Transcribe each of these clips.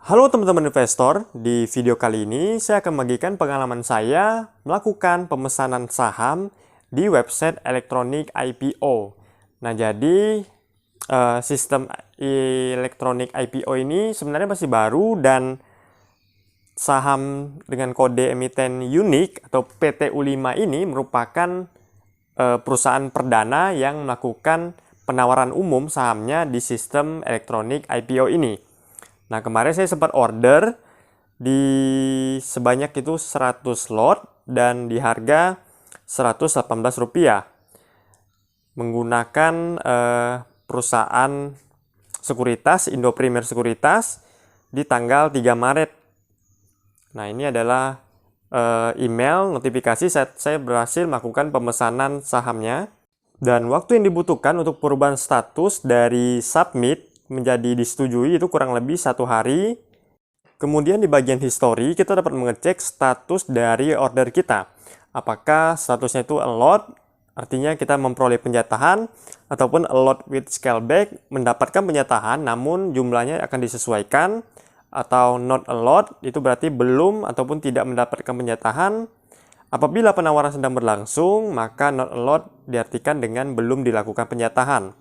Halo teman-teman investor, di video kali ini saya akan membagikan pengalaman saya melakukan pemesanan saham di website elektronik IPO. Nah, jadi sistem elektronik IPO ini sebenarnya masih baru dan saham dengan kode emiten unik atau PTU5 ini merupakan perusahaan perdana yang melakukan penawaran umum sahamnya di sistem elektronik IPO ini. Nah, kemarin saya sempat order di sebanyak itu 100 lot dan di harga Rp118 menggunakan perusahaan sekuritas Indo Premier Sekuritas di tanggal 3 Maret. Nah, ini adalah email notifikasi saya berhasil melakukan pemesanan sahamnya, dan waktu yang dibutuhkan untuk perubahan status dari submit menjadi disetujui itu kurang lebih 1 hari. Kemudian di bagian history kita dapat mengecek status dari order kita. Apakah statusnya itu a lot, artinya kita memperoleh penjatahan, ataupun a lot with scale back, mendapatkan penjatahan namun jumlahnya akan disesuaikan, atau not a lot, itu berarti belum ataupun tidak mendapatkan penjatahan. Apabila penawaran sedang berlangsung, maka not a lot diartikan dengan belum dilakukan penjatahan.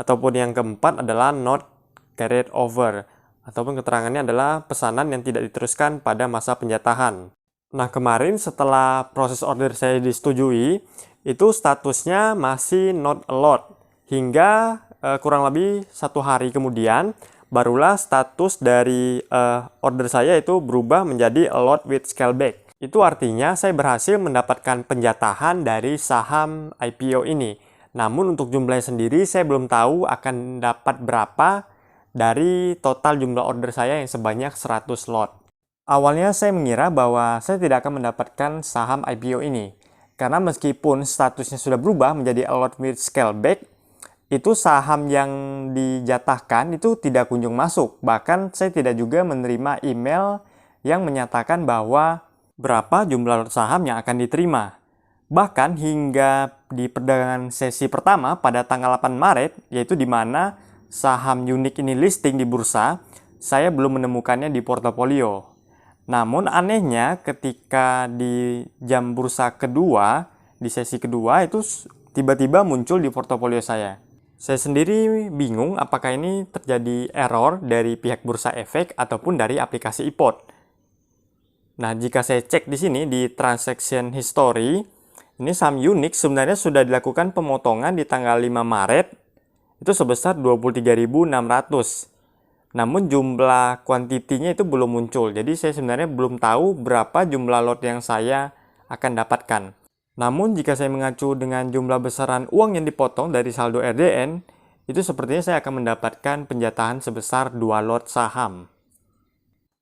Ataupun yang keempat adalah not carried over, ataupun keterangannya adalah pesanan yang tidak diteruskan pada masa penjatahan. Nah, kemarin setelah proses order saya disetujui, itu statusnya masih not a lot. Hingga kurang lebih 1 hari kemudian, barulah status dari order saya itu berubah menjadi a lot with scale back. Itu artinya saya berhasil mendapatkan penjatahan dari saham IPO ini. Namun untuk jumlahnya sendiri saya belum tahu akan dapat berapa dari total jumlah order saya yang sebanyak 100 lot. Awalnya saya mengira bahwa saya tidak akan mendapatkan saham IPO ini, karena meskipun statusnya sudah berubah menjadi a lot with scale back, itu saham yang dijatahkan itu tidak kunjung masuk. Bahkan saya tidak juga menerima email yang menyatakan bahwa berapa jumlah lot saham yang akan diterima. Bahkan hingga di perdagangan sesi pertama pada tanggal 8 Maret, yaitu di mana saham unik ini listing di bursa, saya belum menemukannya di portofolio. Namun anehnya ketika di jam bursa kedua, di sesi kedua itu tiba-tiba muncul di portofolio saya. Saya sendiri bingung apakah ini terjadi error dari pihak Bursa Efek ataupun dari aplikasi iPod. Nah, jika saya cek di sini di transaction history, ini saham unik sebenarnya sudah dilakukan pemotongan di tanggal 5 Maret itu sebesar 23.600. Namun jumlah kuantitinya itu belum muncul. Jadi saya sebenarnya belum tahu berapa jumlah lot yang saya akan dapatkan. Namun jika saya mengacu dengan jumlah besaran uang yang dipotong dari saldo RDN, itu sepertinya saya akan mendapatkan penjatahan sebesar 2 lot saham.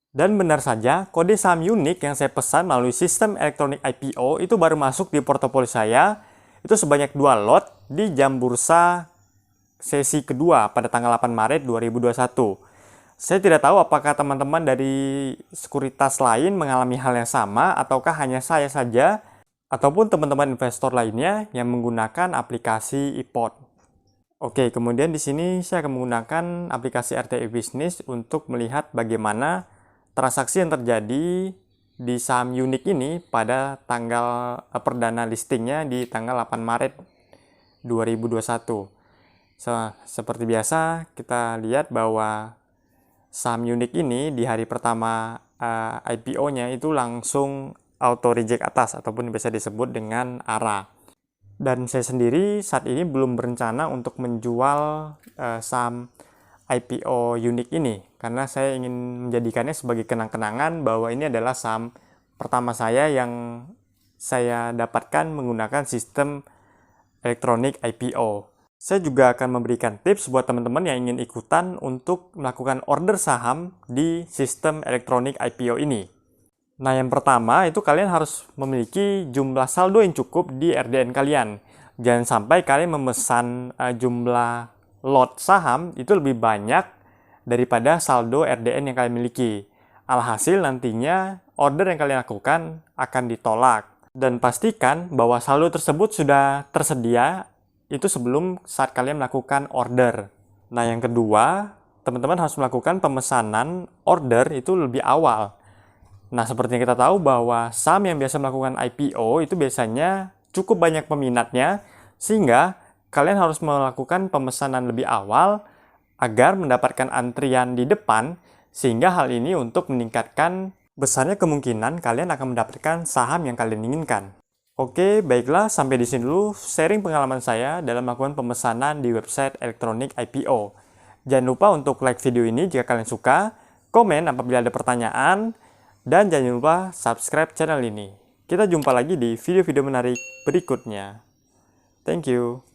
Dan benar saja, kode saham unik yang saya pesan melalui sistem elektronik IPO itu baru masuk di portofolio saya, itu sebanyak 2 lot di jam bursa sesi kedua pada tanggal 8 Maret 2021. Saya tidak tahu apakah teman-teman dari sekuritas lain mengalami hal yang sama, ataukah hanya saya saja, ataupun teman-teman investor lainnya yang menggunakan aplikasi iPod. Oke, kemudian di sini saya akan menggunakan aplikasi RTI Business untuk melihat bagaimana transaksi yang terjadi di saham unik ini pada tanggal perdana listingnya di tanggal 8 Maret 2021. Seperti biasa, kita lihat bahwa saham unik ini di hari pertama IPO-nya itu langsung auto reject atas ataupun bisa disebut dengan ARA. Dan saya sendiri saat ini belum berencana untuk menjual saham IPO unik ini, karena saya ingin menjadikannya sebagai kenang-kenangan bahwa ini adalah saham pertama saya yang saya dapatkan menggunakan sistem elektronik IPO. Saya juga akan memberikan tips buat teman-teman yang ingin ikutan untuk melakukan order saham di sistem elektronik IPO ini. Nah, yang pertama itu kalian harus memiliki jumlah saldo yang cukup di RDN kalian. Jangan sampai kalian memesan jumlah lot saham itu lebih banyak daripada saldo RDN yang kalian miliki. Alhasil nantinya order yang kalian lakukan akan ditolak. Dan pastikan bahwa saldo tersebut sudah tersedia itu sebelum saat kalian melakukan order. Nah, yang kedua, teman-teman harus melakukan pemesanan order itu lebih awal. Nah, seperti yang kita tahu bahwa saham yang biasa melakukan IPO itu biasanya cukup banyak peminatnya, sehingga kalian harus melakukan pemesanan lebih awal agar mendapatkan antrian di depan, sehingga hal ini untuk meningkatkan besarnya kemungkinan kalian akan mendapatkan saham yang kalian inginkan. Oke, baiklah, sampai di sini dulu sharing pengalaman saya dalam melakukan pemesanan di website elektronik IPO. Jangan lupa untuk like video ini jika kalian suka, komen apabila ada pertanyaan, dan jangan lupa subscribe channel ini. Kita jumpa lagi di video-video menarik berikutnya. Thank you.